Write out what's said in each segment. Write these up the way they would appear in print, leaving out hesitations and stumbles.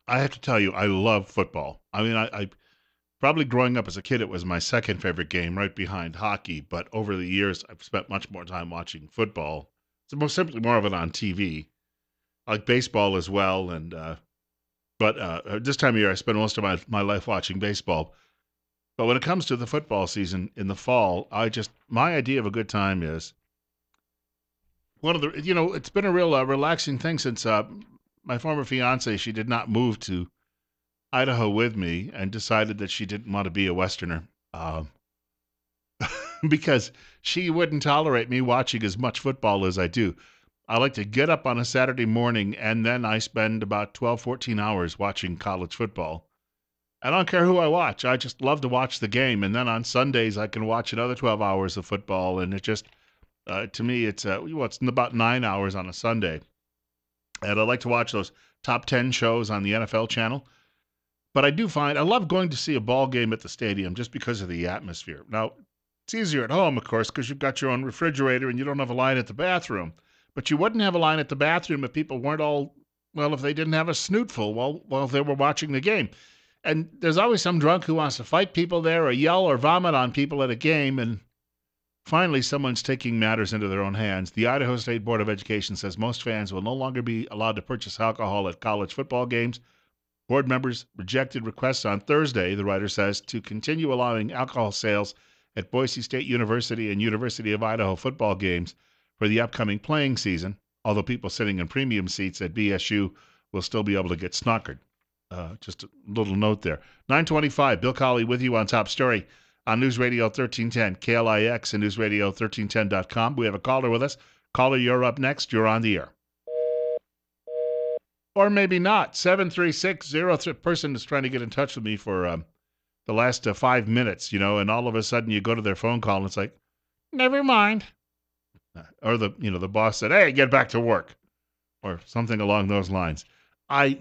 I have to tell you, I love football. I mean, I probably growing up as a kid, it was my second favorite game, right behind hockey. But over the years, I've spent much more time watching football. It's most simply more of it on TV. I like baseball as well, and but this time of year, I spend most of my life watching baseball. But when it comes to the football season in the fall, my idea of a good time is one of the it's been a real relaxing thing since my former fiance, she did not move to Idaho with me and decided that she didn't want to be a Westerner because she wouldn't tolerate me watching as much football as I do. I like to get up on a Saturday morning and then I spend about 12, 14 hours watching college football. I don't care who I watch. I just love to watch the game. And then on Sundays, I can watch another 12 hours of football. And it just, to me, it's about 9 hours on a Sunday. And I like to watch those top 10 shows on the NFL channel. But I do find I love going to see a ball game at the stadium just because of the atmosphere. Now, it's easier at home, of course, because you've got your own refrigerator and you don't have a line at the bathroom. But you wouldn't have a line at the bathroom if people weren't if they didn't have a snootful while they were watching the game. And there's always some drunk who wants to fight people there or yell or vomit on people at a game. And finally, someone's taking matters into their own hands. The Idaho State Board of Education says most fans will no longer be allowed to purchase alcohol at college football games. Board members rejected requests on Thursday, the writer says, to continue allowing alcohol sales at Boise State University and University of Idaho football games for the upcoming playing season, although people sitting in premium seats at BSU will still be able to get snockered. Just a little note there. 925, Bill Colley with you on Top Story on News Radio 1310, KLIX and newsradio1310.com. We have a caller with us. Caller, you're up next. You're on the air. Or maybe not. 73603. Person is trying to get in touch with me for the last 5 minutes, and all of a sudden you go to their phone call and it's like, never mind. Or the boss said, hey, get back to work. Or something along those lines. I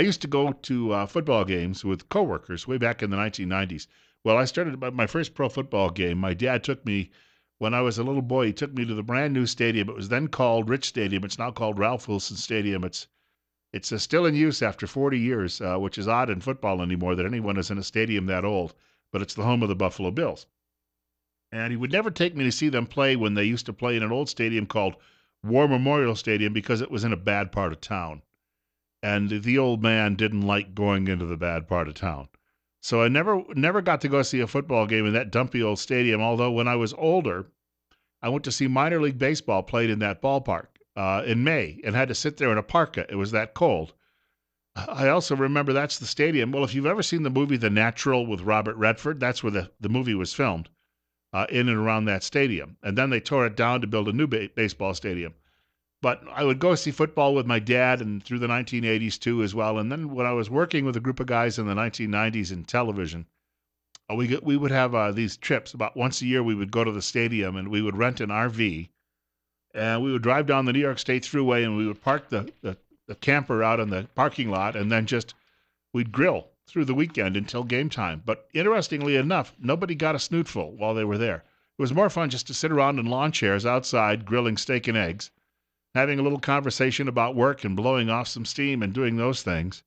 used to go to football games with coworkers way back in the 1990s. Well, I started my first pro football game. My dad took me, when I was a little boy, he took me to the brand new stadium. It was then called Rich Stadium. It's now called Ralph Wilson Stadium. It's still in use after 40 years, which is odd in football anymore that anyone is in a stadium that old, but it's the home of the Buffalo Bills. And he would never take me to see them play when they used to play in an old stadium called War Memorial Stadium because it was in a bad part of town. And the old man didn't like going into the bad part of town. So I never got to go see a football game in that dumpy old stadium, although when I was older, I went to see minor league baseball played in that ballpark in May and had to sit there in a parka. It was that cold. I also remember that's the stadium. Well, if you've ever seen the movie The Natural with Robert Redford, that's where the movie was filmed, in and around that stadium. And then they tore it down to build a new baseball stadium. But I would go see football with my dad and through the 1980s too as well. And then when I was working with a group of guys in the 1990s in television, we would have these trips. About once a year, we would go to the stadium and we would rent an RV. And we would drive down the New York State Thruway and we would park the camper out in the parking lot and then we'd grill through the weekend until game time. But interestingly enough, nobody got a snootful while they were there. It was more fun just to sit around in lawn chairs outside grilling steak and eggs, having a little conversation about work and blowing off some steam and doing those things.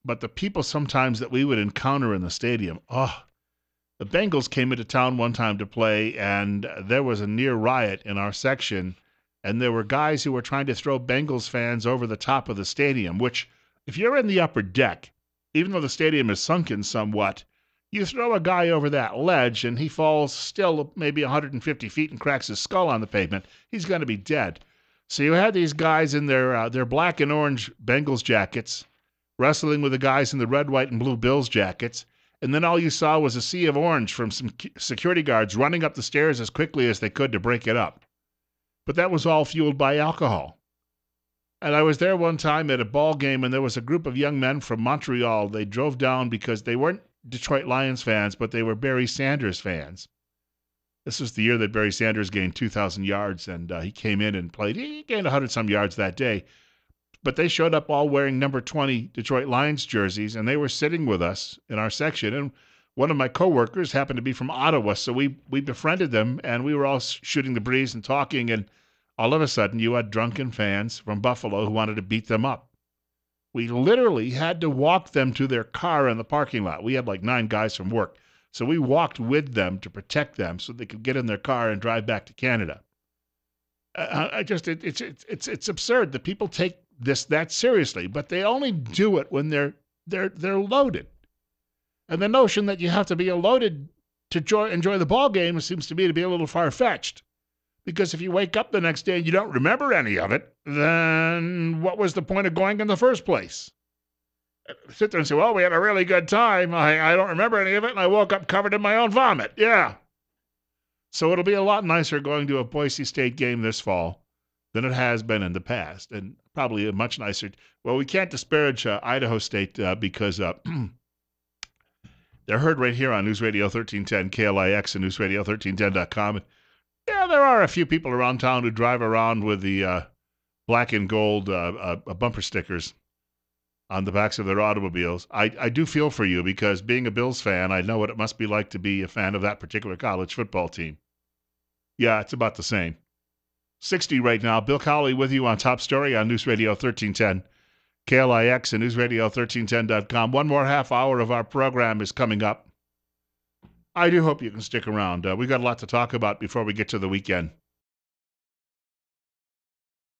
But the people sometimes that we would encounter in the stadium, the Bengals came into town one time to play, and there was a near riot in our section, and there were guys who were trying to throw Bengals fans over the top of the stadium, which, if you're in the upper deck, even though the stadium is sunken somewhat, you throw a guy over that ledge, and he falls still maybe 150 feet and cracks his skull on the pavement. He's going to be dead. So you had these guys in their black and orange Bengals jackets wrestling with the guys in the red, white, and blue Bills jackets, and then all you saw was a sea of orange from some security guards running up the stairs as quickly as they could to break it up. But that was all fueled by alcohol. And I was there one time at a ball game, and there was a group of young men from Montreal. They drove down because they weren't Detroit Lions fans, but they were Barry Sanders fans. This was the year that Barry Sanders gained 2,000 yards, and he came in and played. He gained 100-some yards that day. But they showed up all wearing number 20 Detroit Lions jerseys, and they were sitting with us in our section. And one of my coworkers happened to be from Ottawa, so we befriended them, and we were all shooting the breeze and talking. And all of a sudden, you had drunken fans from Buffalo who wanted to beat them up. We literally had to walk them to their car in the parking lot. We had like 9 guys from work. So we walked with them to protect them so they could get in their car and drive back to Canada. It's absurd that people take this that seriously, but they only do it when they're loaded. And the notion that you have to be loaded to enjoy the ball game seems to me to be a little far-fetched. Because if you wake up the next day and you don't remember any of it, then what was the point of going in the first place? Sit there and say, well, we had a really good time. I don't remember any of it, and I woke up covered in my own vomit. Yeah. So it'll be a lot nicer going to a Boise State game this fall than it has been in the past, and probably a much nicer. Well, we can't disparage Idaho State because they're heard right here on News Radio 1310 KLIX and newsradio1310.com. Yeah, there are a few people around town who drive around with the black and gold bumper stickers on the backs of their automobiles. I do feel for you because being a Bills fan, I know what it must be like to be a fan of that particular college football team. Yeah, it's about the same. 60 right now. Bill Colley with you on Top Story on News Radio 1310, KLIX and newsradio1310.com. One more half hour of our program is coming up. I do hope you can stick around. We got a lot to talk about before we get to the weekend.